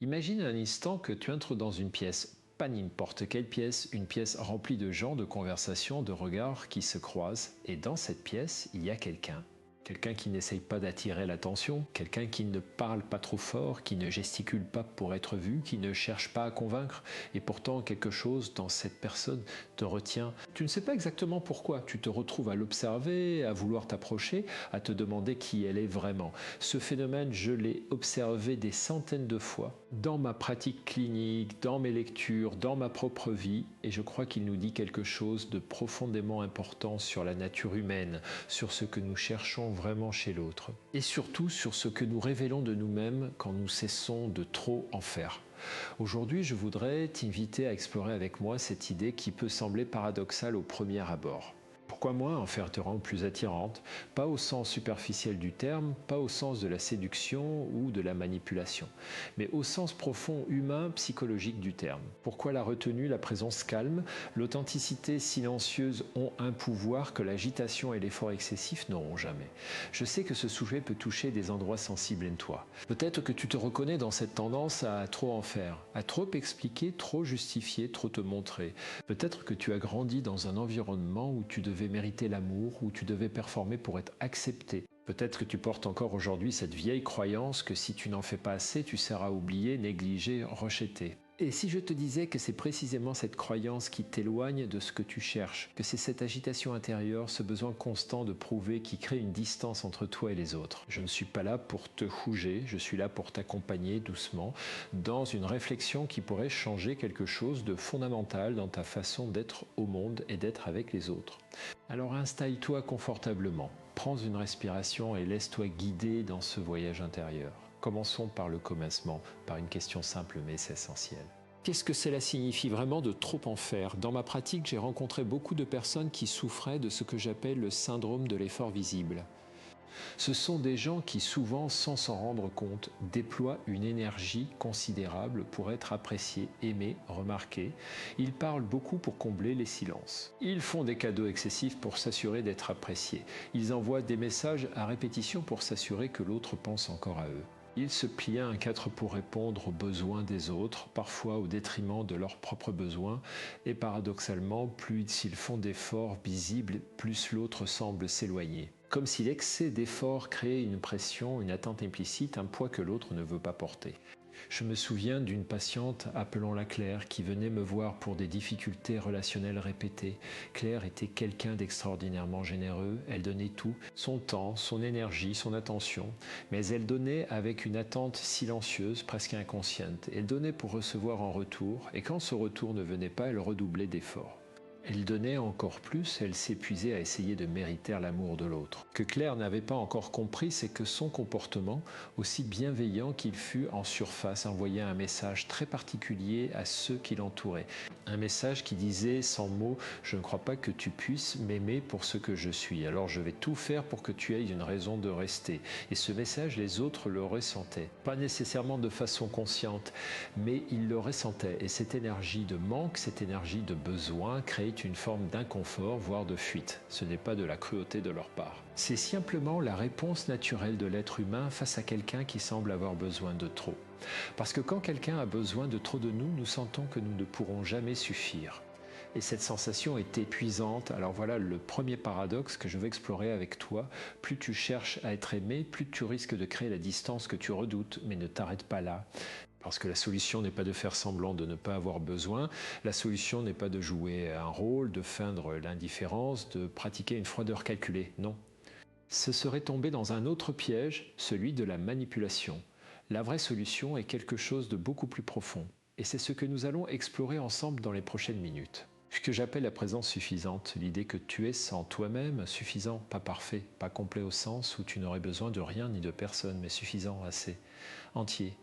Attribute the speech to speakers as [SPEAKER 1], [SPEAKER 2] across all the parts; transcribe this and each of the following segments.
[SPEAKER 1] Imagine un instant que tu entres dans une pièce, pas n'importe quelle pièce, une pièce remplie de gens, de conversations, de regards qui se croisent, et dans cette pièce, il y a quelqu'un. Quelqu'un qui n'essaye pas d'attirer l'attention, quelqu'un qui ne parle pas trop fort, qui ne gesticule pas pour être vu, qui ne cherche pas à convaincre, et pourtant quelque chose dans cette personne te retient. Tu ne sais pas exactement pourquoi, tu te retrouves à l'observer, à vouloir t'approcher, à te demander qui elle est vraiment. Ce phénomène, je l'ai observé des centaines de fois dans ma pratique clinique, dans mes lectures, dans ma propre vie, et je crois qu'il nous dit quelque chose de profondément important sur la nature humaine, sur ce que nous cherchons vraiment chez l'autre, et surtout sur ce que nous révélons de nous-mêmes quand nous cessons de trop en faire. Aujourd'hui, je voudrais t'inviter à explorer avec moi cette idée qui peut sembler paradoxale au premier abord. Pourquoi moins en faire te rendre plus attirante, pas au sens superficiel du terme, pas au sens de la séduction ou de la manipulation, mais au sens profond humain, psychologique du terme. Pourquoi la retenue, la présence calme, l'authenticité silencieuse ont un pouvoir que l'agitation et l'effort excessif n'auront jamais. Je sais que ce sujet peut toucher des endroits sensibles en toi. Peut-être que tu te reconnais dans cette tendance à trop en faire, à trop expliquer, trop justifier, trop te montrer. Peut-être que tu as grandi dans un environnement où tu devais mériter l'amour, où tu devais performer pour être accepté. Peut-être que tu portes encore aujourd'hui cette vieille croyance que si tu n'en fais pas assez, tu seras oublié, négligé, rejeté. Et si je te disais que c'est précisément cette croyance qui t'éloigne de ce que tu cherches, que c'est cette agitation intérieure, ce besoin constant de prouver qui crée une distance entre toi et les autres. Je ne suis pas là pour te rouger, je suis là pour t'accompagner doucement dans une réflexion qui pourrait changer quelque chose de fondamental dans ta façon d'être au monde et d'être avec les autres. Alors installe-toi confortablement, prends une respiration et laisse-toi guider dans ce voyage intérieur. Commençons par le commencement, par une question simple mais c'est essentiel. Qu'est-ce que cela signifie vraiment de trop en faire? Dans ma pratique, j'ai rencontré beaucoup de personnes qui souffraient de ce que j'appelle le syndrome de l'effort visible. Ce sont des gens qui souvent, sans s'en rendre compte, déploient une énergie considérable pour être appréciés, aimés, remarqués. Ils parlent beaucoup pour combler les silences. Ils font des cadeaux excessifs pour s'assurer d'être appréciés. Ils envoient des messages à répétition pour s'assurer que l'autre pense encore à eux. Ils se plient à un quatre pour répondre aux besoins des autres, parfois au détriment de leurs propres besoins, et paradoxalement, plus ils font d'efforts visibles, plus l'autre semble s'éloigner. Comme si l'excès d'efforts créait une pression, une attente implicite, un poids que l'autre ne veut pas porter. Je me souviens d'une patiente, appelons-la Claire, qui venait me voir pour des difficultés relationnelles répétées. Claire était quelqu'un d'extraordinairement généreux, elle donnait tout, son temps, son énergie, son attention, mais elle donnait avec une attente silencieuse, presque inconsciente. Elle donnait pour recevoir en retour, et quand ce retour ne venait pas, elle redoublait d'efforts. Elle donnait encore plus, elle s'épuisait à essayer de mériter l'amour de l'autre. Ce que Claire n'avait pas encore compris, c'est que son comportement, aussi bienveillant qu'il fût en surface, envoyait un message très particulier à ceux qui l'entouraient. Un message qui disait sans mots: je ne crois pas que tu puisses m'aimer pour ce que je suis, alors je vais tout faire pour que tu aies une raison de rester. Et ce message, les autres le ressentaient. Pas nécessairement de façon consciente, mais ils le ressentaient. Et cette énergie de manque, cette énergie de besoin créait une forme d'inconfort, voire de fuite. Ce n'est pas de la cruauté de leur part. C'est simplement la réponse naturelle de l'être humain face à quelqu'un qui semble avoir besoin de trop. Parce que quand quelqu'un a besoin de trop de nous, nous sentons que nous ne pourrons jamais suffire. Et cette sensation est épuisante. Alors voilà le premier paradoxe que je veux explorer avec toi. Plus tu cherches à être aimé, plus tu risques de créer la distance que tu redoutes, mais ne t'arrête pas là. Parce que la solution n'est pas de faire semblant de ne pas avoir besoin, la solution n'est pas de jouer un rôle, de feindre l'indifférence, de pratiquer une froideur calculée, non. Ce serait tomber dans un autre piège, celui de la manipulation. La vraie solution est quelque chose de beaucoup plus profond, et c'est ce que nous allons explorer ensemble dans les prochaines minutes. Ce que j'appelle la présence suffisante, l'idée que tu es en toi-même suffisant, pas parfait, pas complet au sens où tu n'aurais besoin de rien ni de personne, mais suffisant, assez, entier.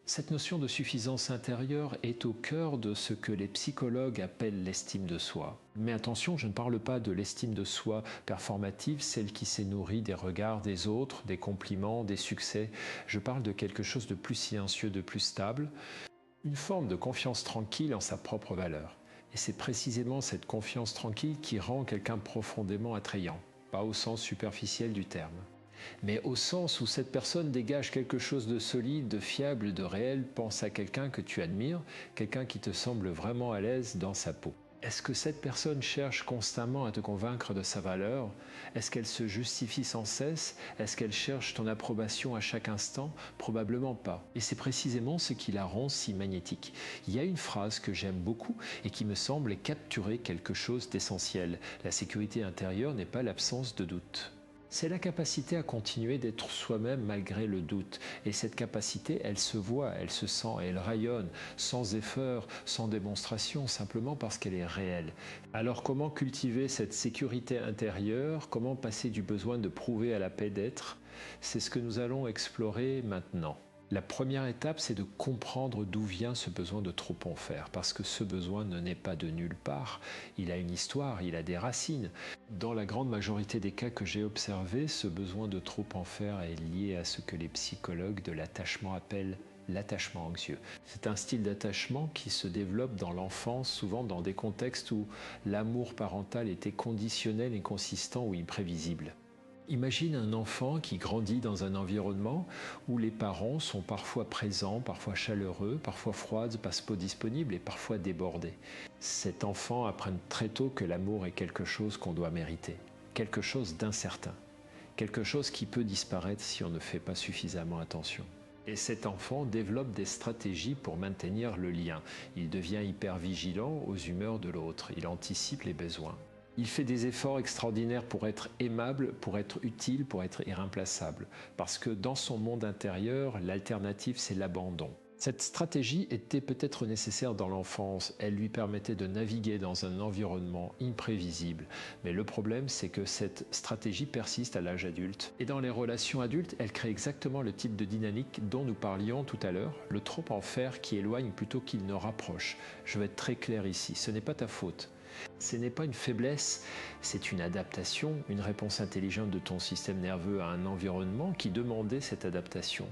[SPEAKER 1] Cette notion de suffisance intérieure est au cœur de ce que les psychologues appellent l'estime de soi. Mais attention, je ne parle pas de l'estime de soi performative, celle qui s'est nourrie des regards des autres, des compliments, des succès. Je parle de quelque chose de plus silencieux, de plus stable, une forme de confiance tranquille en sa propre valeur. Et c'est précisément cette confiance tranquille qui rend quelqu'un profondément attrayant, pas au sens superficiel du terme. mais au sens où cette personne dégage quelque chose de solide, de fiable, de réel. Pense à quelqu'un que tu admires, quelqu'un qui te semble vraiment à l'aise dans sa peau. Est-ce que cette personne cherche constamment à te convaincre de sa valeur? Est-ce qu'elle se justifie sans cesse? Est-ce qu'elle cherche ton approbation à chaque instant? Probablement pas. Et c'est précisément ce qui la rend si magnétique. Il y a une phrase que j'aime beaucoup et qui me semble capturer quelque chose d'essentiel. La sécurité intérieure n'est pas l'absence de doute. C'est la capacité à continuer d'être soi-même malgré le doute. Et cette capacité, elle se voit, elle se sent, elle rayonne, sans effort, sans démonstration, simplement parce qu'elle est réelle. Alors comment cultiver cette sécurité intérieure? Comment passer du besoin de prouver à la paix d'être? C'est ce que nous allons explorer maintenant. La première étape, c'est de comprendre d'où vient ce besoin de trop en faire, parce que ce besoin ne naît pas de nulle part, il a une histoire, il a des racines. Dans la grande majorité des cas que j'ai observés, ce besoin de trop en faire est lié à ce que les psychologues de l'attachement appellent l'attachement anxieux. C'est un style d'attachement qui se développe dans l'enfance, souvent dans des contextes où l'amour parental était conditionnel, inconsistant ou imprévisible. Imagine un enfant qui grandit dans un environnement où les parents sont parfois présents, parfois chaleureux, parfois froids, pas disponibles et parfois débordés. Cet enfant apprend très tôt que l'amour est quelque chose qu'on doit mériter, quelque chose d'incertain, quelque chose qui peut disparaître si on ne fait pas suffisamment attention. Et cet enfant développe des stratégies pour maintenir le lien. Il devient hyper vigilant aux humeurs de l'autre, il anticipe les besoins. Il fait des efforts extraordinaires pour être aimable, pour être utile, pour être irremplaçable. Parce que dans son monde intérieur, l'alternative, c'est l'abandon. Cette stratégie était peut-être nécessaire dans l'enfance. Elle lui permettait de naviguer dans un environnement imprévisible. Mais le problème, c'est que cette stratégie persiste à l'âge adulte. Et dans les relations adultes, elle crée exactement le type de dynamique dont nous parlions tout à l'heure, le trop en faire qui éloigne plutôt qu'il ne rapproche. Je vais être très clair ici, ce n'est pas ta faute. Ce n'est pas une faiblesse, c'est une adaptation, une réponse intelligente de ton système nerveux à un environnement qui demandait cette adaptation.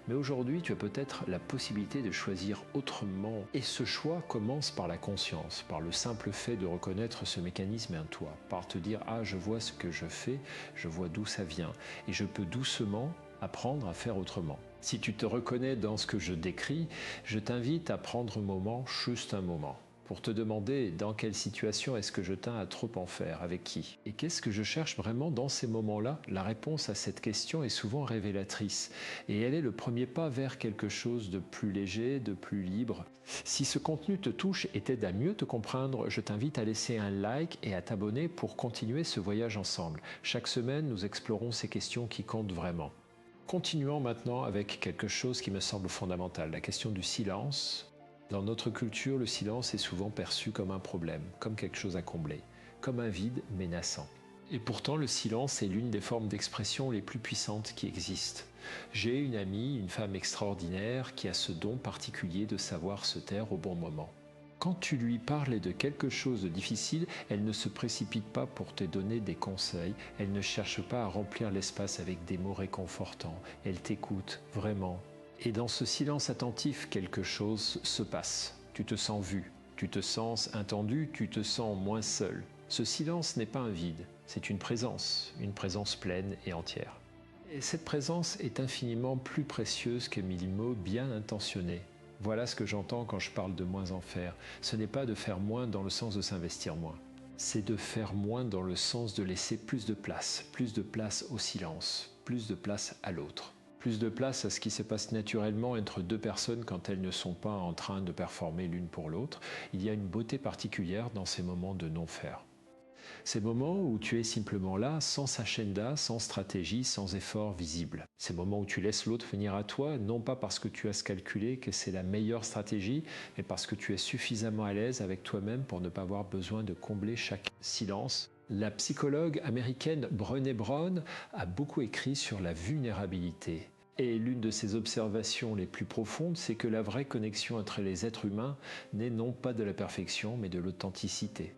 [SPEAKER 1] Mais aujourd'hui, tu as peut-être la possibilité de choisir autrement. Et ce choix commence par la conscience, par le simple fait de reconnaître ce mécanisme en toi, par te dire « Ah, je vois ce que je fais, je vois d'où ça vient, et je peux doucement apprendre à faire autrement. » Si tu te reconnais dans ce que je décris, je t'invite à prendre un moment, juste un moment, pour te demander dans quelle situation est-ce que je tends à trop en faire, avec qui. Et qu'est-ce que je cherche vraiment dans ces moments-là? La réponse à cette question est souvent révélatrice. Et elle est le premier pas vers quelque chose de plus léger, de plus libre. Si ce contenu te touche et t'aide à mieux te comprendre, je t'invite à laisser un like et à t'abonner pour continuer ce voyage ensemble. Chaque semaine, nous explorons ces questions qui comptent vraiment. Continuons maintenant avec quelque chose qui me semble fondamental, la question du silence. Dans notre culture, le silence est souvent perçu comme un problème, comme quelque chose à combler, comme un vide menaçant. Et pourtant, le silence est l'une des formes d'expression les plus puissantes qui existent. J'ai une amie, une femme extraordinaire, qui a ce don particulier de savoir se taire au bon moment. Quand tu lui parles de quelque chose de difficile, elle ne se précipite pas pour te donner des conseils, elle ne cherche pas à remplir l'espace avec des mots réconfortants, elle t'écoute vraiment. Et dans ce silence attentif, quelque chose se passe. Tu te sens vu, tu te sens entendu, tu te sens moins seul. Ce silence n'est pas un vide, c'est une présence pleine et entière. Et cette présence est infiniment plus précieuse que 1000 mots bien intentionnés. Voilà ce que j'entends quand je parle de moins en faire. Ce n'est pas de faire moins dans le sens de s'investir moins. C'est de faire moins dans le sens de laisser plus de place au silence, plus de place à l'autre. Plus de place à ce qui se passe naturellement entre deux personnes quand elles ne sont pas en train de performer l'une pour l'autre. Il y a une beauté particulière dans ces moments de non-faire. Ces moments où tu es simplement là, sans agenda, sans stratégie, sans effort visible. Ces moments où tu laisses l'autre venir à toi, non pas parce que tu as calculé que c'est la meilleure stratégie, mais parce que tu es suffisamment à l'aise avec toi-même pour ne pas avoir besoin de combler chaque silence. La psychologue américaine Brené Brown a beaucoup écrit sur la vulnérabilité. Et l'une de ses observations les plus profondes, c'est que la vraie connexion entre les êtres humains n'est non pas de la perfection, mais de l'authenticité.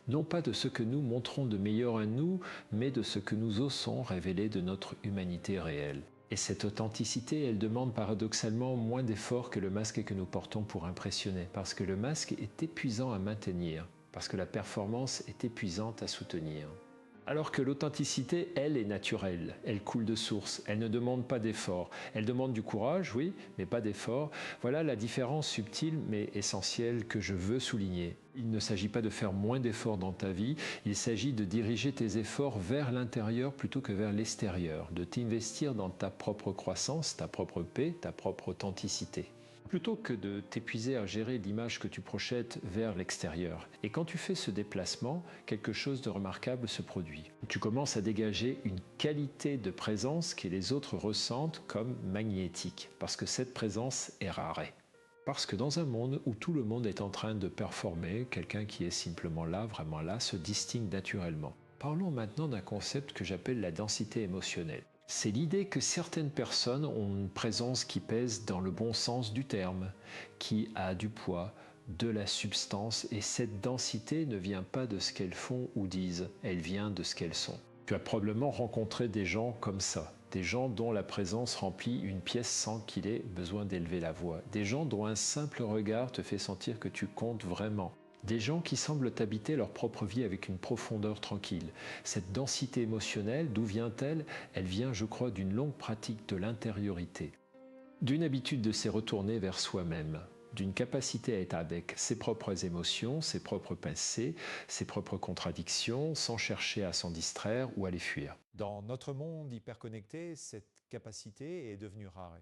[SPEAKER 1] Non pas de ce que nous montrons de meilleur à nous, mais de ce que nous osons révéler de notre humanité réelle. Et cette authenticité, elle demande paradoxalement moins d'efforts que le masque que nous portons pour impressionner, parce que le masque est épuisant à maintenir, parce que la performance est épuisante à soutenir. Alors que l'authenticité, elle, est naturelle, elle coule de source, elle ne demande pas d'effort. Elle demande du courage, oui, mais pas d'effort. Voilà la différence subtile mais essentielle que je veux souligner. Il ne s'agit pas de faire moins d'efforts dans ta vie, il s'agit de diriger tes efforts vers l'intérieur plutôt que vers l'extérieur, de t'investir dans ta propre croissance, ta propre paix, ta propre authenticité. Plutôt que de t'épuiser à gérer l'image que tu projettes vers l'extérieur. Et quand tu fais ce déplacement, quelque chose de remarquable se produit. Tu commences à dégager une qualité de présence que les autres ressentent comme magnétique, parce que cette présence est rare. Parce que dans un monde où tout le monde est en train de performer, quelqu'un qui est simplement là, vraiment là, se distingue naturellement. Parlons maintenant d'un concept que j'appelle la densité émotionnelle. C'est l'idée que certaines personnes ont une présence qui pèse dans le bon sens du terme, qui a du poids, de la substance, et cette densité ne vient pas de ce qu'elles font ou disent, elle vient de ce qu'elles sont. Tu as probablement rencontré des gens comme ça, des gens dont la présence remplit une pièce sans qu'il ait besoin d'élever la voix, des gens dont un simple regard te fait sentir que tu comptes vraiment. Des gens qui semblent habiter leur propre vie avec une profondeur tranquille. Cette densité émotionnelle, d'où vient-elle? Elle vient, je crois, d'une longue pratique de l'intériorité, d'une habitude de se retourner vers soi-même, d'une capacité à être avec ses propres émotions, ses propres pensées, ses propres contradictions, sans chercher à s'en distraire ou à les fuir.
[SPEAKER 2] Dans notre monde hyperconnecté, cette capacité est devenue rare.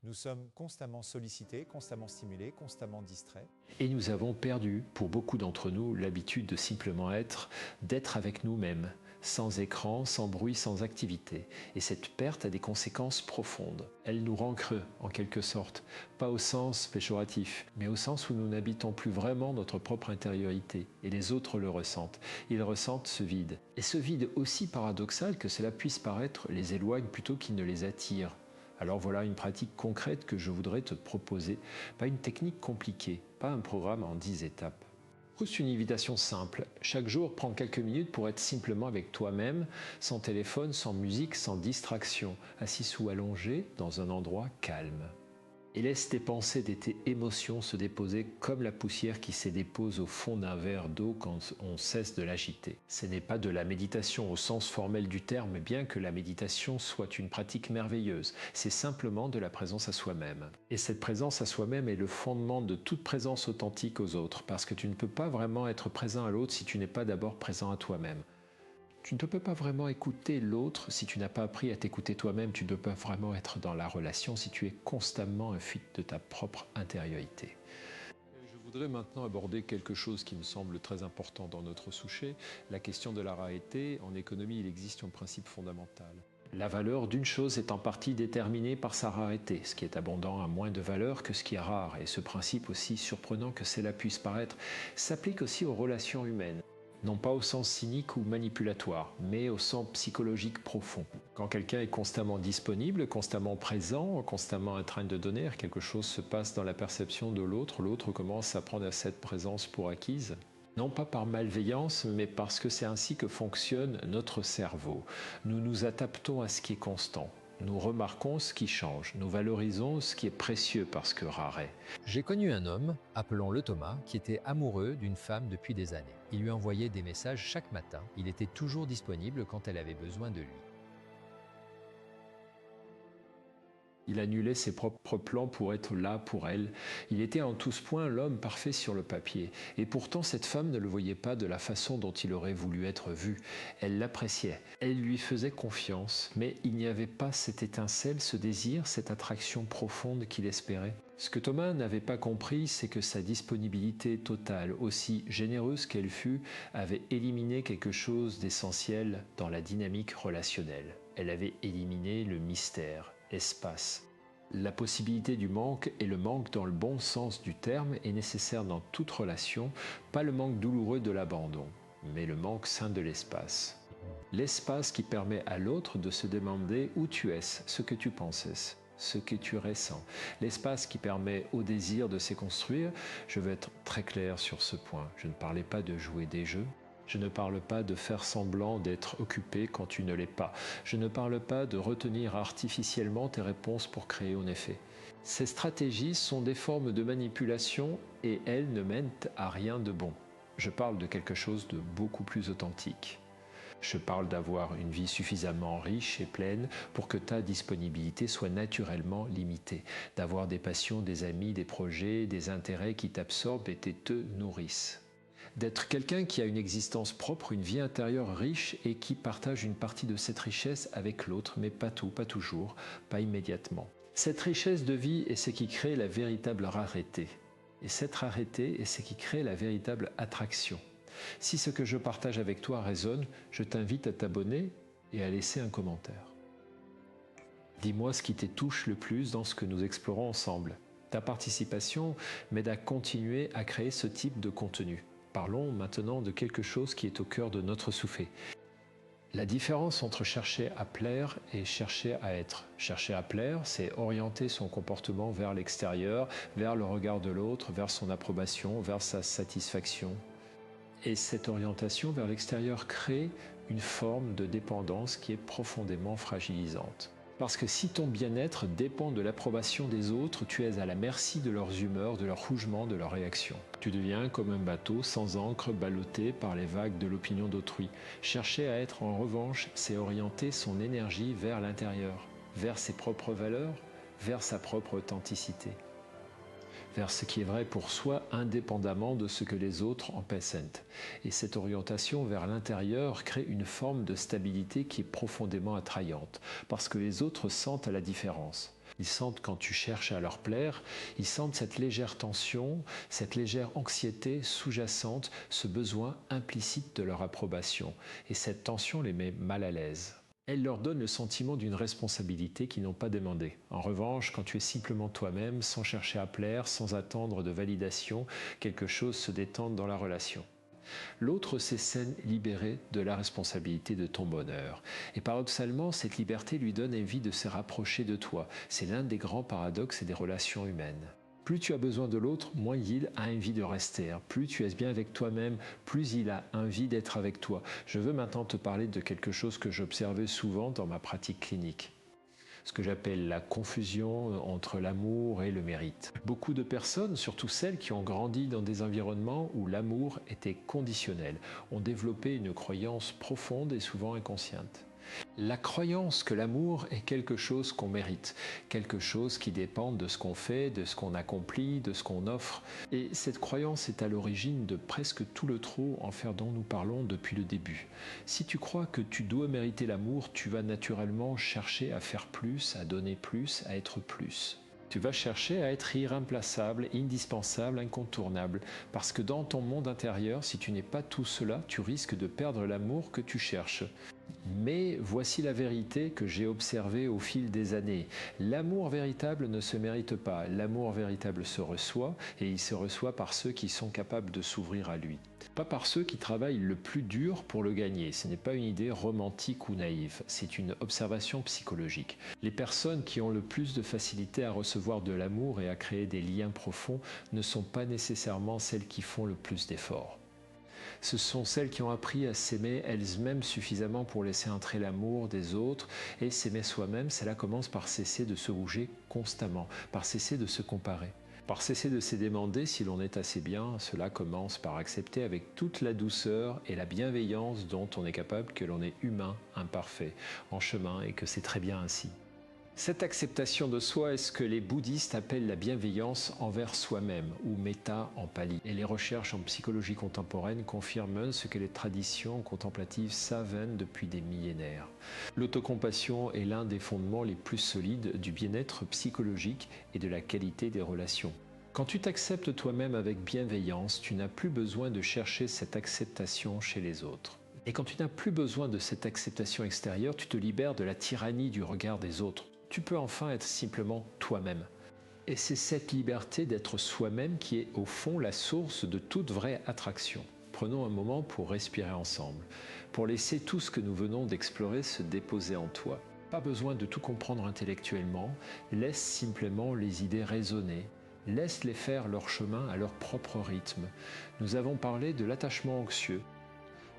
[SPEAKER 2] Nous sommes constamment sollicités, constamment stimulés, constamment distraits.
[SPEAKER 1] Et nous avons perdu, pour beaucoup d'entre nous, l'habitude de simplement être, d'être avec nous-mêmes, sans écran, sans bruit, sans activité. Et cette perte a des conséquences profondes. Elle nous rend creux, en quelque sorte, pas au sens péjoratif, mais au sens où nous n'habitons plus vraiment notre propre intériorité, et les autres le ressentent. Ils ressentent ce vide. Et ce vide, aussi paradoxal que cela puisse paraître, les éloigne plutôt qu'il ne les attire. Alors voilà une pratique concrète que je voudrais te proposer, pas une technique compliquée, pas un programme en 10 étapes. Pousse une invitation simple. Chaque jour, prends quelques minutes pour être simplement avec toi-même, sans téléphone, sans musique, sans distraction, assis ou allongé dans un endroit calme. Et laisse tes pensées et tes émotions se déposer comme la poussière qui se dépose au fond d'un verre d'eau quand on cesse de l'agiter. Ce n'est pas de la méditation au sens formel du terme, bien que la méditation soit une pratique merveilleuse. C'est simplement de la présence à soi-même. Et cette présence à soi-même est le fondement de toute présence authentique aux autres, parce que tu ne peux pas vraiment être présent à l'autre si tu n'es pas d'abord présent à toi-même. Tu ne peux pas vraiment écouter l'autre si tu n'as pas appris à t'écouter toi-même. Tu ne peux pas vraiment être dans la relation si tu es constamment un fuite de ta propre intériorité. Je voudrais maintenant aborder quelque chose qui me semble très important dans notre sujet, la question de la rareté. En économie, il existe un principe fondamental. La valeur d'une chose est en partie déterminée par sa rareté. Ce qui est abondant a moins de valeur que ce qui est rare. Et ce principe, aussi surprenant que cela puisse paraître, s'applique aussi aux relations humaines. Non pas au sens cynique ou manipulatoire, mais au sens psychologique profond. Quand quelqu'un est constamment disponible, constamment présent, constamment en train de donner, quelque chose se passe dans la perception de l'autre, l'autre commence à prendre cette présence pour acquise. Non pas par malveillance, mais parce que c'est ainsi que fonctionne notre cerveau. Nous nous adaptons à ce qui est constant. Nous remarquons ce qui change, nous valorisons ce qui est précieux parce que rare est.
[SPEAKER 3] J'ai connu un homme, appelons-le Thomas, qui était amoureux d'une femme depuis des années. Il lui envoyait des messages chaque matin. Il était toujours disponible quand elle avait besoin de lui.
[SPEAKER 1] Il annulait ses propres plans pour être là pour elle. Il était en tous points l'homme parfait sur le papier. Et pourtant, cette femme ne le voyait pas de la façon dont il aurait voulu être vu. Elle l'appréciait. Elle lui faisait confiance. Mais il n'y avait pas cette étincelle, ce désir, cette attraction profonde qu'il espérait. Ce que Thomas n'avait pas compris, c'est que sa disponibilité totale, aussi généreuse qu'elle fut, avait éliminé quelque chose d'essentiel dans la dynamique relationnelle. Elle avait éliminé le mystère. Espace. La possibilité du manque et le manque dans le bon sens du terme est nécessaire dans toute relation, pas le manque douloureux de l'abandon, mais le manque sain de l'espace. L'espace qui permet à l'autre de se demander où tu es, ce que tu penses, ce que tu ressens. L'espace qui permet au désir de se construire. Je veux être très clair sur ce point. Je ne parlais pas de jouer des jeux. Je ne parle pas de faire semblant d'être occupé quand tu ne l'es pas. Je ne parle pas de retenir artificiellement tes réponses pour créer un effet. Ces stratégies sont des formes de manipulation et elles ne mènent à rien de bon. Je parle de quelque chose de beaucoup plus authentique. Je parle d'avoir une vie suffisamment riche et pleine pour que ta disponibilité soit naturellement limitée, d'avoir des passions, des amis, des projets, des intérêts qui t'absorbent et te nourrissent. D'être quelqu'un qui a une existence propre, une vie intérieure riche et qui partage une partie de cette richesse avec l'autre, mais pas tout, pas toujours, pas immédiatement. Cette richesse de vie est ce qui crée la véritable rareté. Et cette rareté est ce qui crée la véritable attraction. Si ce que je partage avec toi résonne, je t'invite à t'abonner et à laisser un commentaire. Dis-moi ce qui te touche le plus dans ce que nous explorons ensemble. Ta participation m'aide à continuer à créer ce type de contenu. Parlons maintenant de quelque chose qui est au cœur de notre soufflet. La différence entre chercher à plaire et chercher à être. Chercher à plaire, c'est orienter son comportement vers l'extérieur, vers le regard de l'autre, vers son approbation, vers sa satisfaction. Et cette orientation vers l'extérieur crée une forme de dépendance qui est profondément fragilisante. Parce que si ton bien-être dépend de l'approbation des autres, tu es à la merci de leurs humeurs, de leurs rougements, de leurs réactions. Tu deviens comme un bateau sans ancre, ballotté par les vagues de l'opinion d'autrui. Chercher à être, en revanche, c'est orienter son énergie vers l'intérieur, vers ses propres valeurs, vers sa propre authenticité, vers ce qui est vrai pour soi indépendamment de ce que les autres en pressentent. Et cette orientation vers l'intérieur crée une forme de stabilité qui est profondément attrayante, parce que les autres sentent la différence. Ils sentent quand tu cherches à leur plaire, ils sentent cette légère tension, cette légère anxiété sous-jacente, ce besoin implicite de leur approbation. Et cette tension les met mal à l'aise. Elle leur donne le sentiment d'une responsabilité qu'ils n'ont pas demandée. En revanche, quand tu es simplement toi-même, sans chercher à plaire, sans attendre de validation, quelque chose se détend dans la relation. L'autre s'essaie libéré de la responsabilité de ton bonheur. Et paradoxalement, cette liberté lui donne envie de se rapprocher de toi. C'est l'un des grands paradoxes des relations humaines. Plus tu as besoin de l'autre, moins il a envie de rester. Plus tu es bien avec toi-même, plus il a envie d'être avec toi. Je veux maintenant te parler de quelque chose que j'observais souvent dans ma pratique clinique. Ce que j'appelle la confusion entre l'amour et le mérite. Beaucoup de personnes, surtout celles qui ont grandi dans des environnements où l'amour était conditionnel, ont développé une croyance profonde et souvent inconsciente. La croyance que l'amour est quelque chose qu'on mérite, quelque chose qui dépend de ce qu'on fait, de ce qu'on accomplit, de ce qu'on offre. Et cette croyance est à l'origine de presque tout le trop enfer dont nous parlons depuis le début. Si tu crois que tu dois mériter l'amour, tu vas naturellement chercher à faire plus, à donner plus, à être plus. Tu vas chercher à être irremplaçable, indispensable, incontournable, parce que dans ton monde intérieur, si tu n'es pas tout cela, tu risques de perdre l'amour que tu cherches. Mais voici la vérité que j'ai observée au fil des années. L'amour véritable ne se mérite pas. L'amour véritable se reçoit, et il se reçoit par ceux qui sont capables de s'ouvrir à lui. Pas par ceux qui travaillent le plus dur pour le gagner. Ce n'est pas une idée romantique ou naïve, c'est une observation psychologique. Les personnes qui ont le plus de facilité à recevoir de l'amour et à créer des liens profonds ne sont pas nécessairement celles qui font le plus d'efforts. Ce sont celles qui ont appris à s'aimer elles-mêmes suffisamment pour laisser entrer l'amour des autres, et s'aimer soi-même, cela commence par cesser de se rouger constamment, par cesser de se comparer. Par cesser de se demander si l'on est assez bien, cela commence par accepter avec toute la douceur et la bienveillance dont on est capable que l'on est humain, imparfait, en chemin et que c'est très bien ainsi. Cette acceptation de soi est ce que les bouddhistes appellent la bienveillance envers soi-même, ou metta en pali. Et les recherches en psychologie contemporaine confirment ce que les traditions contemplatives savent depuis des millénaires. L'autocompassion est l'un des fondements les plus solides du bien-être psychologique et de la qualité des relations. Quand tu t'acceptes toi-même avec bienveillance, tu n'as plus besoin de chercher cette acceptation chez les autres. Et quand tu n'as plus besoin de cette acceptation extérieure, tu te libères de la tyrannie du regard des autres. Tu peux enfin être simplement toi-même. Et c'est cette liberté d'être soi-même qui est au fond la source de toute vraie attraction. Prenons un moment pour respirer ensemble, pour laisser tout ce que nous venons d'explorer se déposer en toi. Pas besoin de tout comprendre intellectuellement, laisse simplement les idées résonner. Laisse-les faire leur chemin à leur propre rythme. Nous avons parlé de l'attachement anxieux.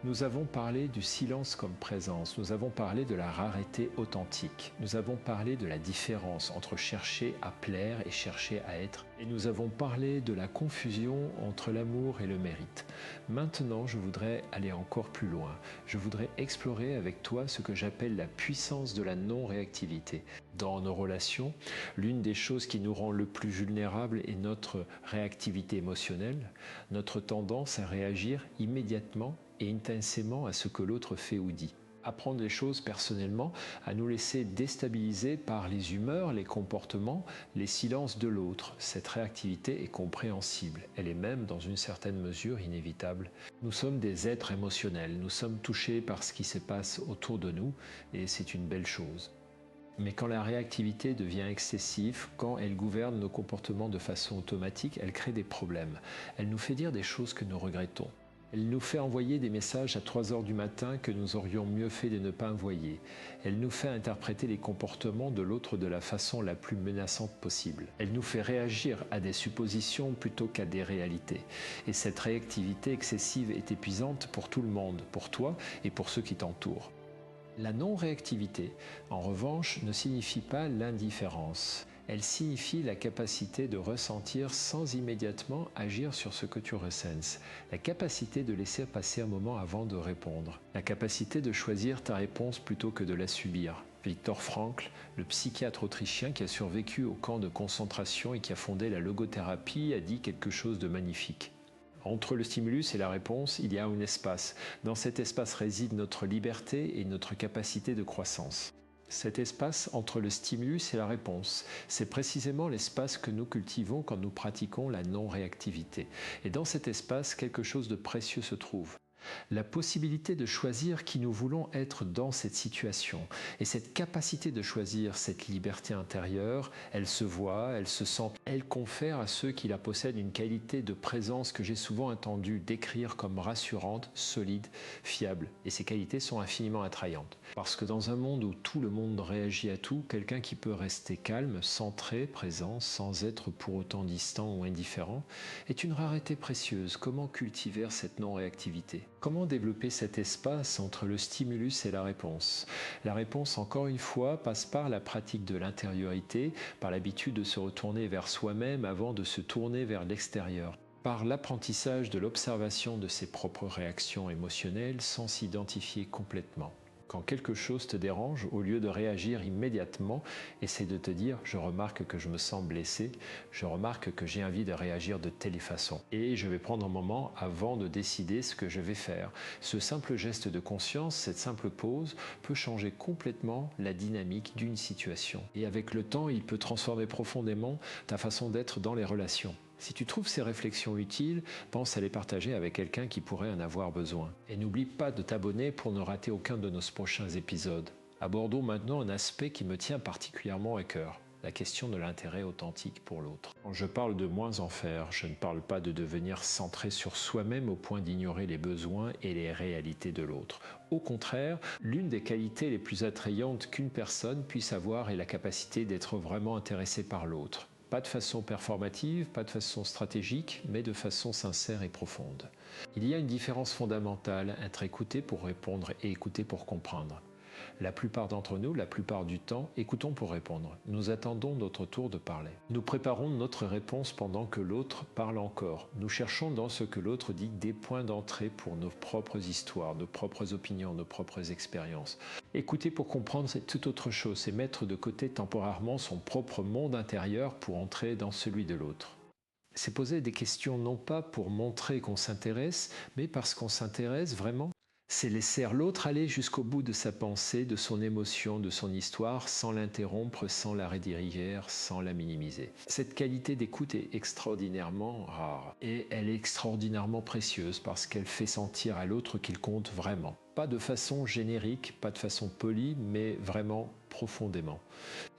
[SPEAKER 1] Nous avons parlé du silence comme présence, nous avons parlé de la rareté authentique, nous avons parlé de la différence entre chercher à plaire et chercher à être, et nous avons parlé de la confusion entre l'amour et le mérite. Maintenant, je voudrais aller encore plus loin. Je voudrais explorer avec toi ce que j'appelle la puissance de la non-réactivité. Dans nos relations, l'une des choses qui nous rend le plus vulnérables est notre réactivité émotionnelle, notre tendance à réagir immédiatement et intensément à ce que l'autre fait ou dit. À prendre les choses personnellement, à nous laisser déstabiliser par les humeurs, les comportements, les silences de l'autre. Cette réactivité est compréhensible, elle est même dans une certaine mesure inévitable. Nous sommes des êtres émotionnels, nous sommes touchés par ce qui se passe autour de nous et c'est une belle chose. Mais quand la réactivité devient excessive, quand elle gouverne nos comportements de façon automatique, elle crée des problèmes. Elle nous fait dire des choses que nous regrettons. Elle nous fait envoyer des messages à 3 heures du matin que nous aurions mieux fait de ne pas envoyer. Elle nous fait interpréter les comportements de l'autre de la façon la plus menaçante possible. Elle nous fait réagir à des suppositions plutôt qu'à des réalités. Et cette réactivité excessive est épuisante pour tout le monde, pour toi et pour ceux qui t'entourent. La non-réactivité, en revanche, ne signifie pas l'indifférence. Elle signifie la capacité de ressentir sans immédiatement agir sur ce que tu ressens, la capacité de laisser passer un moment avant de répondre, la capacité de choisir ta réponse plutôt que de la subir. Viktor Frankl, le psychiatre autrichien qui a survécu au camp de concentration et qui a fondé la logothérapie, a dit quelque chose de magnifique. Entre le stimulus et la réponse, il y a un espace. Dans cet espace réside notre liberté et notre capacité de croissance. Cet espace entre le stimulus et la réponse, c'est précisément l'espace que nous cultivons quand nous pratiquons la non-réactivité. Et dans cet espace, quelque chose de précieux se trouve. La possibilité de choisir qui nous voulons être dans cette situation. Et cette capacité de choisir cette liberté intérieure, elle se voit, elle se sent, elle confère à ceux qui la possèdent une qualité de présence que j'ai souvent entendu décrire comme rassurante, solide, fiable. Et ces qualités sont infiniment attrayantes. Parce que dans un monde où tout le monde réagit à tout, quelqu'un qui peut rester calme, centré, présent, sans être pour autant distant ou indifférent, est une rareté précieuse. Comment cultiver cette non-réactivité ? Comment développer cet espace entre le stimulus et la réponse? La réponse, encore une fois, passe par la pratique de l'intériorité, par l'habitude de se retourner vers soi-même avant de se tourner vers l'extérieur, par l'apprentissage de l'observation de ses propres réactions émotionnelles sans s'identifier complètement. Quand quelque chose te dérange, au lieu de réagir immédiatement, essaie de te dire « je remarque que je me sens blessé, je remarque que j'ai envie de réagir de telle façon et je vais prendre un moment avant de décider ce que je vais faire ». Ce simple geste de conscience, cette simple pause, peut changer complètement la dynamique d'une situation. Et avec le temps, il peut transformer profondément ta façon d'être dans les relations. Si tu trouves ces réflexions utiles, pense à les partager avec quelqu'un qui pourrait en avoir besoin. Et n'oublie pas de t'abonner pour ne rater aucun de nos prochains épisodes. Abordons maintenant un aspect qui me tient particulièrement à cœur, la question de l'intérêt authentique pour l'autre. Quand je parle de moins en faire, je ne parle pas de devenir centré sur soi-même au point d'ignorer les besoins et les réalités de l'autre. Au contraire, l'une des qualités les plus attrayantes qu'une personne puisse avoir est la capacité d'être vraiment intéressée par l'autre. Pas de façon performative, pas de façon stratégique, mais de façon sincère et profonde. Il y a une différence fondamentale entre écouter pour répondre et écouter pour comprendre. La plupart d'entre nous, la plupart du temps, écoutons pour répondre. Nous attendons notre tour de parler. Nous préparons notre réponse pendant que l'autre parle encore. Nous cherchons dans ce que l'autre dit des points d'entrée pour nos propres histoires, nos propres opinions, nos propres expériences. Écouter pour comprendre, c'est tout autre chose. C'est mettre de côté temporairement son propre monde intérieur pour entrer dans celui de l'autre. C'est poser des questions non pas pour montrer qu'on s'intéresse, mais parce qu'on s'intéresse vraiment. C'est laisser l'autre aller jusqu'au bout de sa pensée, de son émotion, de son histoire, sans l'interrompre, sans la rediriger, sans la minimiser. Cette qualité d'écoute est extraordinairement rare et elle est extraordinairement précieuse parce qu'elle fait sentir à l'autre qu'il compte vraiment. Pas de façon générique, pas de façon polie, mais vraiment profondément.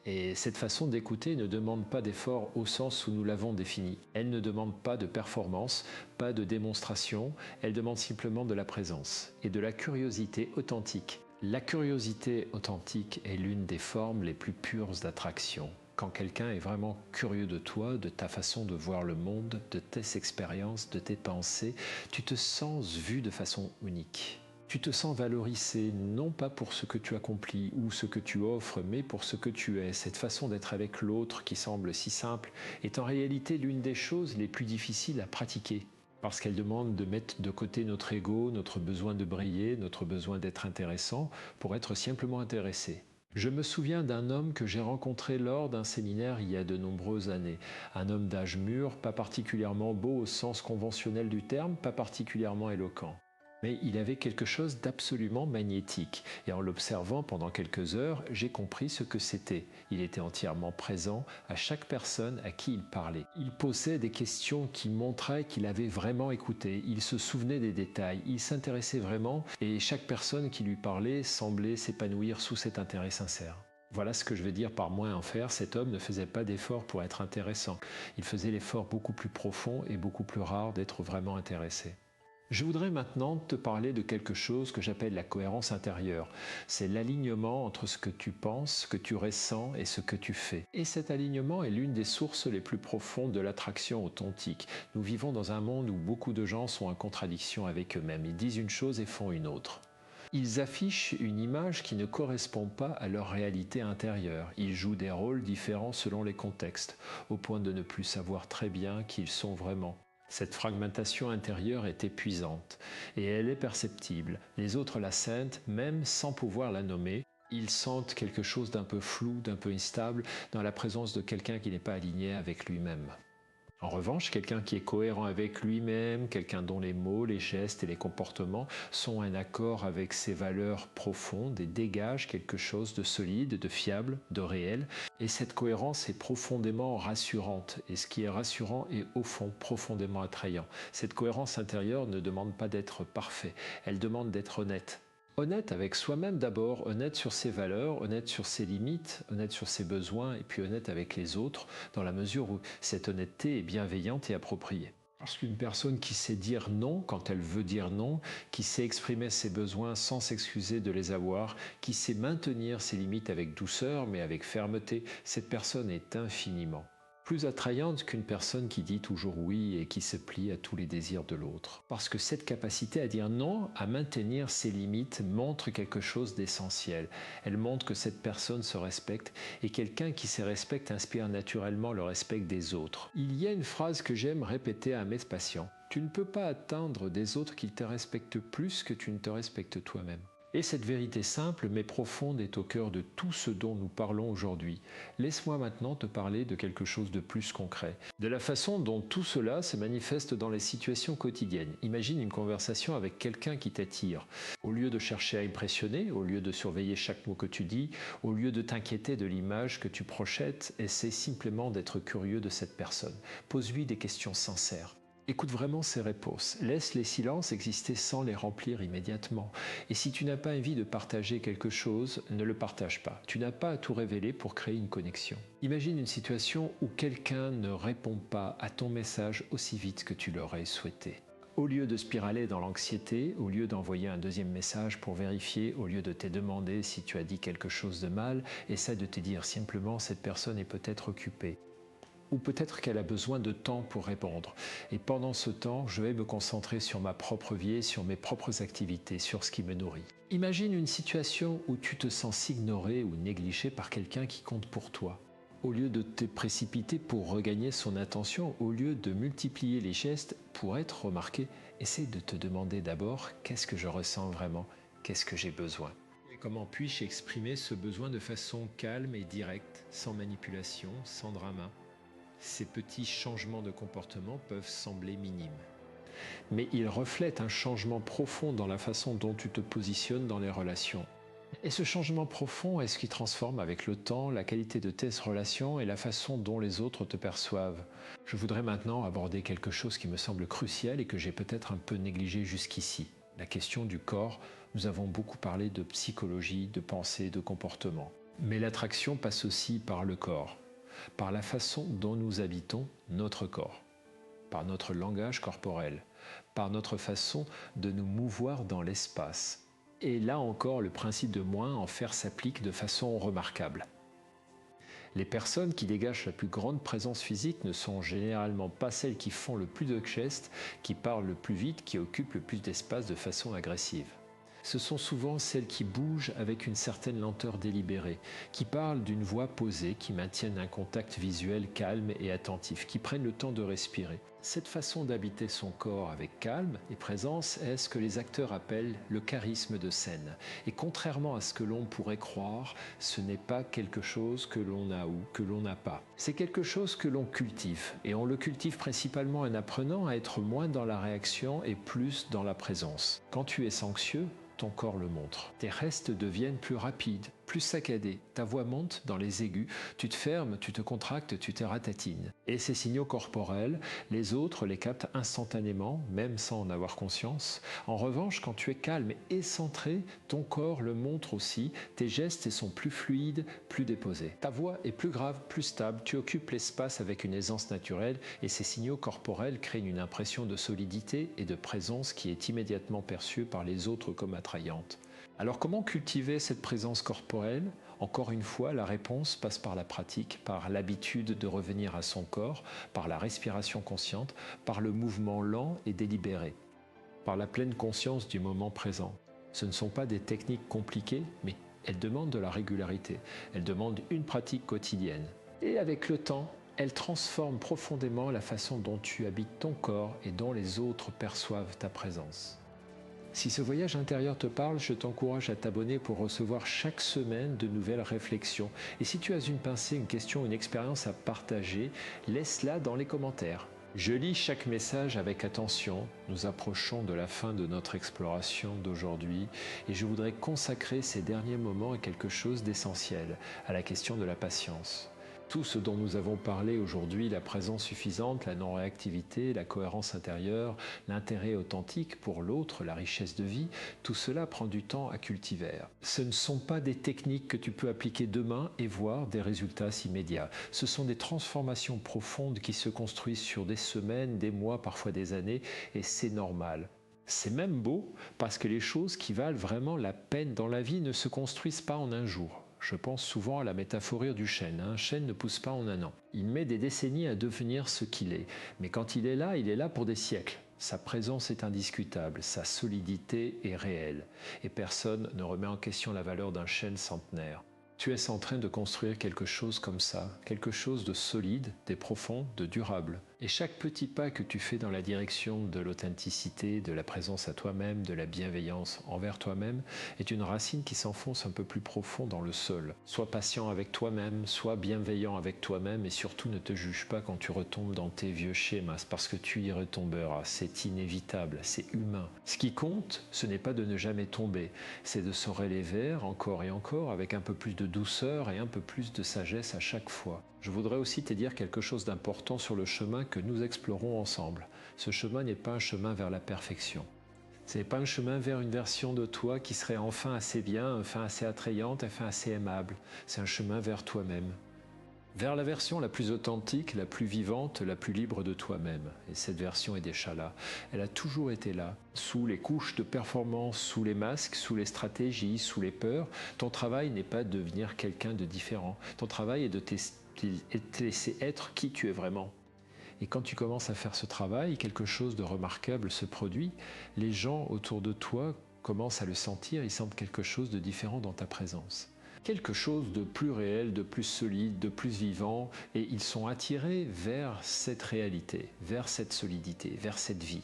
[SPEAKER 1] Et cette façon d'écouter ne demande pas d'effort au sens où nous l'avons défini. Elle ne demande pas de performance, pas de démonstration, elle demande simplement de la présence et de la curiosité authentique. La curiosité authentique est l'une des formes les plus pures d'attraction. Quand quelqu'un est vraiment curieux de toi, de ta façon de voir le monde, de tes expériences, de tes pensées, tu te sens vu de façon unique. Tu te sens valorisé, non pas pour ce que tu accomplis ou ce que tu offres, mais pour ce que tu es. Cette façon d'être avec l'autre qui semble si simple est en réalité l'une des choses les plus difficiles à pratiquer. Parce qu'elle demande de mettre de côté notre ego, notre besoin de briller, notre besoin d'être intéressant, pour être simplement intéressé. Je me souviens d'un homme que j'ai rencontré lors d'un séminaire il y a de nombreuses années. Un homme d'âge mûr, pas particulièrement beau au sens conventionnel du terme, pas particulièrement éloquent. Mais il avait quelque chose d'absolument magnétique, et en l'observant pendant quelques heures, j'ai compris ce que c'était. Il était entièrement présent à chaque personne à qui il parlait. Il posait des questions qui montraient qu'il avait vraiment écouté, il se souvenait des détails, il s'intéressait vraiment, et chaque personne qui lui parlait semblait s'épanouir sous cet intérêt sincère. Voilà ce que je veux dire par moins en faire. Cet homme ne faisait pas d'effort pour être intéressant. Il faisait l'effort beaucoup plus profond et beaucoup plus rare d'être vraiment intéressé. Je voudrais maintenant te parler de quelque chose que j'appelle la cohérence intérieure. C'est l'alignement entre ce que tu penses, ce que tu ressens et ce que tu fais. Et cet alignement est l'une des sources les plus profondes de l'attraction authentique. Nous vivons dans un monde où beaucoup de gens sont en contradiction avec eux-mêmes. Ils disent une chose et font une autre. Ils affichent une image qui ne correspond pas à leur réalité intérieure. Ils jouent des rôles différents selon les contextes, au point de ne plus savoir très bien qui ils sont vraiment. Cette fragmentation intérieure est épuisante et elle est perceptible. Les autres la sentent même sans pouvoir la nommer. Ils sentent quelque chose d'un peu flou, d'un peu instable dans la présence de quelqu'un qui n'est pas aligné avec lui-même. En revanche, quelqu'un qui est cohérent avec lui-même, quelqu'un dont les mots, les gestes et les comportements sont en accord avec ses valeurs profondes et dégagent quelque chose de solide, de fiable, de réel. Et cette cohérence est profondément rassurante. Et ce qui est rassurant est au fond profondément attrayant. Cette cohérence intérieure ne demande pas d'être parfait, elle demande d'être honnête. Honnête avec soi-même d'abord, honnête sur ses valeurs, honnête sur ses limites, honnête sur ses besoins et puis honnête avec les autres dans la mesure où cette honnêteté est bienveillante et appropriée. Parce qu'une personne qui sait dire non quand elle veut dire non, qui sait exprimer ses besoins sans s'excuser de les avoir, qui sait maintenir ses limites avec douceur mais avec fermeté, cette personne est infiniment plus attrayante qu'une personne qui dit toujours oui et qui se plie à tous les désirs de l'autre. Parce que cette capacité à dire non, à maintenir ses limites, montre quelque chose d'essentiel. Elle montre que cette personne se respecte et quelqu'un qui se respecte inspire naturellement le respect des autres. Il y a une phrase que j'aime répéter à mes patients. Tu ne peux pas attendre des autres qu'ils te respectent plus que tu ne te respectes toi-même. Et cette vérité simple mais profonde est au cœur de tout ce dont nous parlons aujourd'hui. Laisse-moi maintenant te parler de quelque chose de plus concret, de la façon dont tout cela se manifeste dans les situations quotidiennes. Imagine une conversation avec quelqu'un qui t'attire. Au lieu de chercher à impressionner, au lieu de surveiller chaque mot que tu dis, au lieu de t'inquiéter de l'image que tu projettes, essaie simplement d'être curieux de cette personne. Pose-lui des questions sincères. Écoute vraiment ses réponses. Laisse les silences exister sans les remplir immédiatement. Et si tu n'as pas envie de partager quelque chose, ne le partage pas. Tu n'as pas à tout révéler pour créer une connexion. Imagine une situation où quelqu'un ne répond pas à ton message aussi vite que tu l'aurais souhaité. Au lieu de spiraler dans l'anxiété, au lieu d'envoyer un deuxième message pour vérifier, au lieu de te demander si tu as dit quelque chose de mal, essaie de te dire simplement cette personne est peut-être occupée. Ou peut-être qu'elle a besoin de temps pour répondre. Et pendant ce temps, je vais me concentrer sur ma propre vie, sur mes propres activités, sur ce qui me nourrit. Imagine une situation où tu te sens ignoré ou négligé par quelqu'un qui compte pour toi. Au lieu de te précipiter pour regagner son attention, au lieu de multiplier les gestes pour être remarqué, essaie de te demander d'abord qu'est-ce que je ressens vraiment, qu'est-ce que j'ai besoin. Et comment puis-je exprimer ce besoin de façon calme et directe, sans manipulation, sans drama. Ces petits changements de comportement peuvent sembler minimes. Mais ils reflètent un changement profond dans la façon dont tu te positionnes dans les relations. Et ce changement profond est ce qui transforme avec le temps la qualité de tes relations et la façon dont les autres te perçoivent. Je voudrais maintenant aborder quelque chose qui me semble crucial et que j'ai peut-être un peu négligé jusqu'ici. La question du corps. Nous avons beaucoup parlé de psychologie, de pensée, de comportement. Mais l'attraction passe aussi par le corps. Par la façon dont nous habitons notre corps, par notre langage corporel, par notre façon de nous mouvoir dans l'espace. Et là encore, le principe de moins en faire s'applique de façon remarquable. Les personnes qui dégagent la plus grande présence physique ne sont généralement pas celles qui font le plus de gestes, qui parlent le plus vite, qui occupent le plus d'espace de façon agressive. Ce sont souvent celles qui bougent avec une certaine lenteur délibérée, qui parlent d'une voix posée, qui maintiennent un contact visuel calme et attentif, qui prennent le temps de respirer. Cette façon d'habiter son corps avec calme et présence est ce que les acteurs appellent le charisme de scène. Et contrairement à ce que l'on pourrait croire, ce n'est pas quelque chose que l'on a ou que l'on n'a pas. C'est quelque chose que l'on cultive. Et on le cultive principalement en apprenant à être moins dans la réaction et plus dans la présence. Quand tu es anxieux, ton corps le montre. Tes restes deviennent plus rapides, plus saccadés. Ta voix monte dans les aigus. Tu te fermes, tu te contractes, tu te ratatines. Et ces signaux corporels, les autres les captent instantanément, même sans en avoir conscience. En revanche, quand tu es calme et centré, ton corps le montre aussi. Tes gestes sont plus fluides, plus déposés. Ta voix est plus grave, plus stable. Tu occupes l'espace avec une aisance naturelle et ces signaux corporels créent une impression de solidité et de présence qui est immédiatement perçue par les autres comme attrayante. Alors comment cultiver cette présence corporelle? Encore une fois, la réponse passe par la pratique, par l'habitude de revenir à son corps, par la respiration consciente, par le mouvement lent et délibéré, par la pleine conscience du moment présent. Ce ne sont pas des techniques compliquées, mais elles demandent de la régularité, elles demandent une pratique quotidienne. Et avec le temps, elles transforment profondément la façon dont tu habites ton corps et dont les autres perçoivent ta présence. Si ce voyage intérieur te parle, je t'encourage à t'abonner pour recevoir chaque semaine de nouvelles réflexions. Et si tu as une pensée, une question, une expérience à partager, laisse-la dans les commentaires. Je lis chaque message avec attention. Nous approchons de la fin de notre exploration d'aujourd'hui et je voudrais consacrer ces derniers moments à quelque chose d'essentiel, à la question de la patience. Tout ce dont nous avons parlé aujourd'hui, la présence suffisante, la non-réactivité, la cohérence intérieure, l'intérêt authentique pour l'autre, la richesse de vie, tout cela prend du temps à cultiver. Ce ne sont pas des techniques que tu peux appliquer demain et voir des résultats immédiats. Ce sont des transformations profondes qui se construisent sur des semaines, des mois, parfois des années, et c'est normal. C'est même beau parce que les choses qui valent vraiment la peine dans la vie ne se construisent pas en un jour. Je pense souvent à la métaphore du chêne. Un chêne ne pousse pas en un an. Il met des décennies à devenir ce qu'il est. Mais quand il est là pour des siècles. Sa présence est indiscutable, sa solidité est réelle. Et personne ne remet en question la valeur d'un chêne centenaire. Tu es en train de construire quelque chose comme ça, quelque chose de solide, de profond, de durable. Et chaque petit pas que tu fais dans la direction de l'authenticité, de la présence à toi-même, de la bienveillance envers toi-même, est une racine qui s'enfonce un peu plus profond dans le sol. Sois patient avec toi-même, sois bienveillant avec toi-même et surtout ne te juge pas quand tu retombes dans tes vieux schémas, parce que tu y retomberas, c'est inévitable, c'est humain. Ce qui compte, ce n'est pas de ne jamais tomber, c'est de se relever encore et encore avec un peu plus de douceur et un peu plus de sagesse à chaque fois. Je voudrais aussi te dire quelque chose d'important sur le chemin que nous explorons ensemble. Ce chemin n'est pas un chemin vers la perfection. Ce n'est pas un chemin vers une version de toi qui serait enfin assez bien, enfin assez attrayante, enfin assez aimable. C'est un chemin vers toi-même. Vers la version la plus authentique, la plus vivante, la plus libre de toi-même. Et cette version est déjà là. Elle a toujours été là. Sous les couches de performance, sous les masques, sous les stratégies, sous les peurs. Ton travail n'est pas de devenir quelqu'un de différent. Ton travail est de te laisser être qui tu es vraiment. Et quand tu commences à faire ce travail, quelque chose de remarquable se produit. Les gens autour de toi commencent à le sentir, ils sentent quelque chose de différent dans ta présence. Quelque chose de plus réel, de plus solide, de plus vivant, et ils sont attirés vers cette réalité, vers cette solidité, vers cette vie.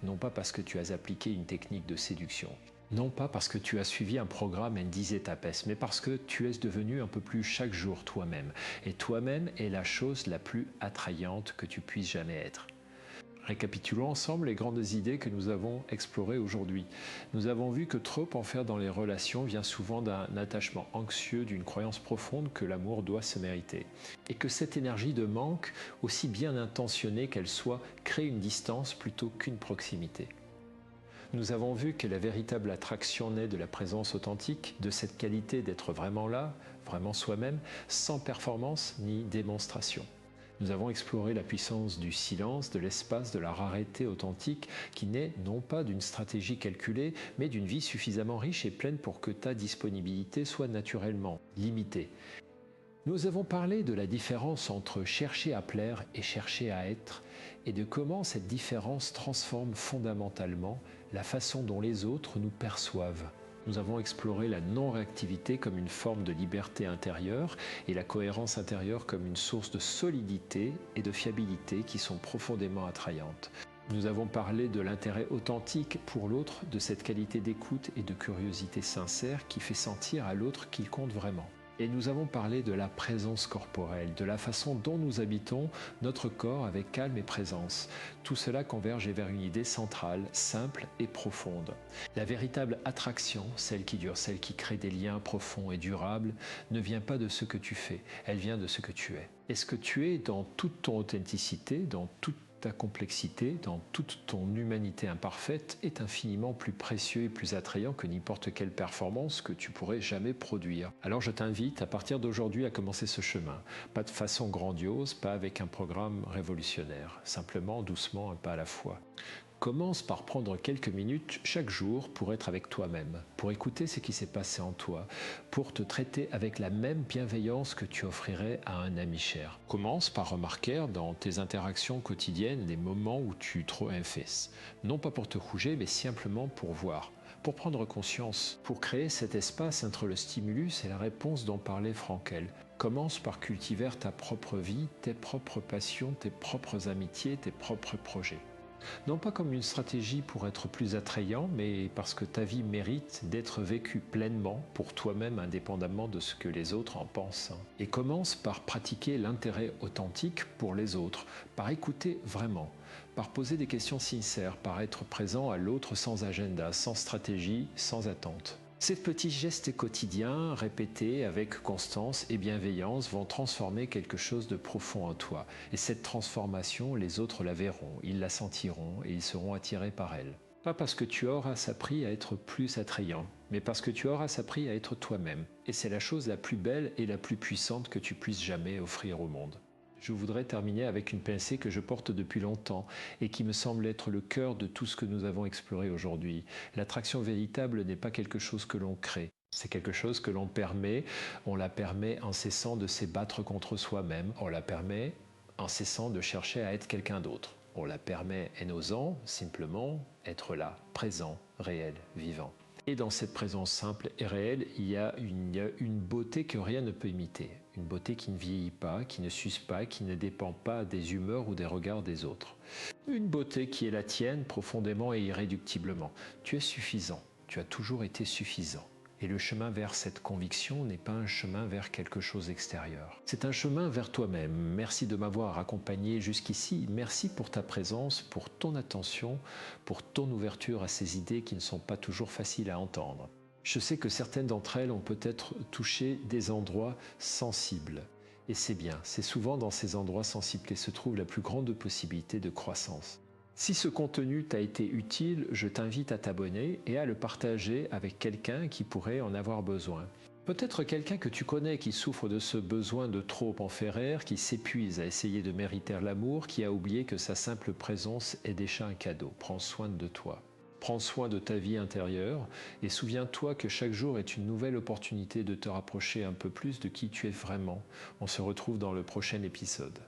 [SPEAKER 1] Non pas parce que tu as appliqué une technique de séduction, non pas parce que tu as suivi un programme en 10 étapes, mais parce que tu es devenu un peu plus chaque jour toi-même. Et toi-même est la chose la plus attrayante que tu puisses jamais être. Récapitulons ensemble les grandes idées que nous avons explorées aujourd'hui. Nous avons vu que trop en faire dans les relations vient souvent d'un attachement anxieux, d'une croyance profonde que l'amour doit se mériter. Et que cette énergie de manque, aussi bien intentionnée qu'elle soit, crée une distance plutôt qu'une proximité. Nous avons vu que la véritable attraction naît de la présence authentique, de cette qualité d'être vraiment là, vraiment soi-même, sans performance ni démonstration. Nous avons exploré la puissance du silence, de l'espace, de la rareté authentique qui naît non pas d'une stratégie calculée, mais d'une vie suffisamment riche et pleine pour que ta disponibilité soit naturellement limitée. Nous avons parlé de la différence entre chercher à plaire et chercher à être, et de comment cette différence transforme fondamentalement la façon dont les autres nous perçoivent. Nous avons exploré la non-réactivité comme une forme de liberté intérieure et la cohérence intérieure comme une source de solidité et de fiabilité qui sont profondément attrayantes. Nous avons parlé de l'intérêt authentique pour l'autre, de cette qualité d'écoute et de curiosité sincère qui fait sentir à l'autre qu'il compte vraiment. Et nous avons parlé de la présence corporelle, de la façon dont nous habitons notre corps avec calme et présence. Tout cela converge vers une idée centrale, simple et profonde. La véritable attraction, celle qui dure, celle qui crée des liens profonds et durables, ne vient pas de ce que tu fais, elle vient de ce que tu es. Et ce que tu es dans toute ton authenticité, dans toute ta complexité, dans toute ton humanité imparfaite, est infiniment plus précieux et plus attrayant que n'importe quelle performance que tu pourrais jamais produire. Alors je t'invite à partir d'aujourd'hui à commencer ce chemin. Pas de façon grandiose, pas avec un programme révolutionnaire, simplement, doucement, un pas à la fois. Commence par prendre quelques minutes chaque jour pour être avec toi-même, pour écouter ce qui s'est passé en toi, pour te traiter avec la même bienveillance que tu offrirais à un ami cher. Commence par remarquer dans tes interactions quotidiennes les moments où tu trop infesses. Non pas pour te rouger, mais simplement pour voir, pour prendre conscience, pour créer cet espace entre le stimulus et la réponse dont parlait Frankel. Commence par cultiver ta propre vie, tes propres passions, tes propres amitiés, tes propres projets. Non pas comme une stratégie pour être plus attrayant, mais parce que ta vie mérite d'être vécue pleinement pour toi-même indépendamment de ce que les autres en pensent. Et commence par pratiquer l'intérêt authentique pour les autres, par écouter vraiment, par poser des questions sincères, par être présent à l'autre sans agenda, sans stratégie, sans attente. Ces petits gestes quotidiens, répétés avec constance et bienveillance, vont transformer quelque chose de profond en toi. Et cette transformation, les autres la verront, ils la sentiront et ils seront attirés par elle. Pas parce que tu auras appris à être plus attrayant, mais parce que tu auras appris à être toi-même. Et c'est la chose la plus belle et la plus puissante que tu puisses jamais offrir au monde. Je voudrais terminer avec une pensée que je porte depuis longtemps et qui me semble être le cœur de tout ce que nous avons exploré aujourd'hui. L'attraction véritable n'est pas quelque chose que l'on crée. C'est quelque chose que l'on permet. On la permet en cessant de s'ébattre contre soi-même. On la permet en cessant de chercher à être quelqu'un d'autre. On la permet en osant simplement être là, présent, réel, vivant. Et dans cette présence simple et réelle, il y a une beauté que rien ne peut imiter. Une beauté qui ne vieillit pas, qui ne s'use pas, qui ne dépend pas des humeurs ou des regards des autres. Une beauté qui est la tienne profondément et irréductiblement. Tu es suffisant, tu as toujours été suffisant. Et le chemin vers cette conviction n'est pas un chemin vers quelque chose d'extérieur. C'est un chemin vers toi-même. Merci de m'avoir accompagné jusqu'ici. Merci pour ta présence, pour ton attention, pour ton ouverture à ces idées qui ne sont pas toujours faciles à entendre. Je sais que certaines d'entre elles ont peut-être touché des endroits sensibles. Et c'est bien, c'est souvent dans ces endroits sensibles que se trouve la plus grande possibilité de croissance. Si ce contenu t'a été utile, je t'invite à t'abonner et à le partager avec quelqu'un qui pourrait en avoir besoin. Peut-être quelqu'un que tu connais qui souffre de ce besoin de trop en faire, qui s'épuise à essayer de mériter l'amour, qui a oublié que sa simple présence est déjà un cadeau. Prends soin de toi. Prends soin de ta vie intérieure et souviens-toi que chaque jour est une nouvelle opportunité de te rapprocher un peu plus de qui tu es vraiment. On se retrouve dans le prochain épisode.